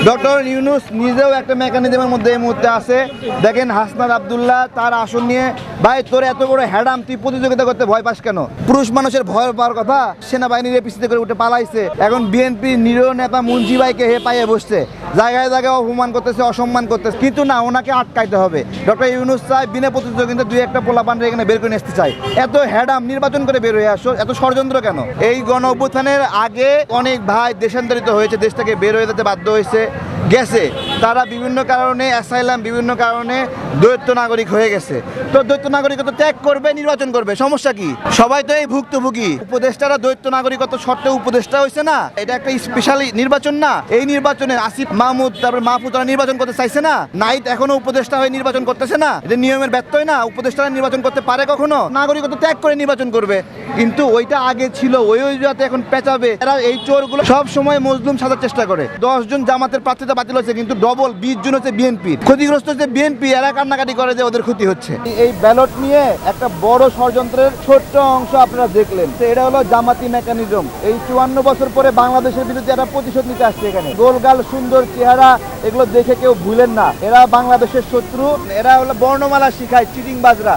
Doctor Yunus নিজেও একটা মেকানিজমের মধ্যে এই মুহূর্তে আছে। দেখেন হাসনাত আব্দুল্লাহ তার আসন নিয়ে, ভাই তোর এত বড় হ্যাডাম, তুই প্রতিযোগিতা করতে ভয় পাস কেন? পুরুষ মানুষের ভয় পাওয়ার কথা, সেনাবাহিনীর পিছিয়ে করে উঠে পালাইছে। এখন বিএনপি নিরীহ নেতা মুন্সি ভাইকে হে পাইয়ে বসছে, জায়গায় জায়গায় অপমান করতেছে, অসম্মান করতেছে, কিন্তু না, ওনাকে আটকাইতে হবে। ডক্টর ইউনূস চাই বিনা প্রতিযোগিতা দুই একটা পোলাপান এখানে বের করে নিয়ে আসতে চাই। এত হ্যাডাম নির্বাচন করে বের হয়ে আসো, এত ষড়যন্ত্র কেন? এই গণ অভ্যুত্থানের আগে অনেক ভাই দেশান্তরিত হয়েছে, দেশ থেকে বের হয়ে যেতে বাধ্য হয়েছে, গেছে। তারা বিভিন্ন কারণে অ্যাসাইলাম, বিভিন্ন কারণে দ্বৈত নাগরিক হয়ে গেছে। তো দ্বৈত নাগরিকত্ব ত্যাগ করবে, নির্বাচন করবে, সমস্যা কি? সবাই তো এই ভুক্তভোগী। উপদেষ্টারা দ্বৈত নাগরিকত্ব শর্তে উপদেষ্টা হয়েছে না, এটা একটা স্পেশাল নির্বাচন না? এই নির্বাচনে আসিফ মাহমুদ তারপর মাহফুজ তারা নির্বাচন করতে চাইছে না, নাইট এখনো উপদেষ্টা হয়ে নির্বাচন করতেছে না, এটা নিয়মের ব্যত্যয় না? উপদেষ্টারা নির্বাচন করতে পারে কখনো? নাগরিকত্ব ত্যাগ করে নির্বাচন করবে। কিন্তু ওইটা আগে ছিল, ওই যাতে এখন পেঁচাবে। এরা এই চোরগুলো সব সময় মজলুম সাজার চেষ্টা করে। 10 জন জামাতের প্রার্থীতা বাতিল হচ্ছে, কিন্তু ডবল 20 জন হচ্ছে বিএনপির। ক্ষতিগ্রস্ত হচ্ছে বিএনপি, এরা কান্নাকাটি করে যে ওদের ক্ষতি হচ্ছে। এই ব্যালট নিয়ে একটা বড় ষড়যন্ত্রের ছোট্ট অংশ আপনারা দেখলেন। এটা হলো জামাতি মেকানিজম। এই 54 বছর পরে বাংলাদেশের বিরুদ্ধে এরা প্রতিশোধ নিতে আসছে। এখানে গোলগাল সুন্দর চেহারা, এগুলো দেখে কেউ ভুলেন না, এরা বাংলাদেশের শত্রু। এরা হলো বর্ণমালা শিখায় চিটিংবাজরা।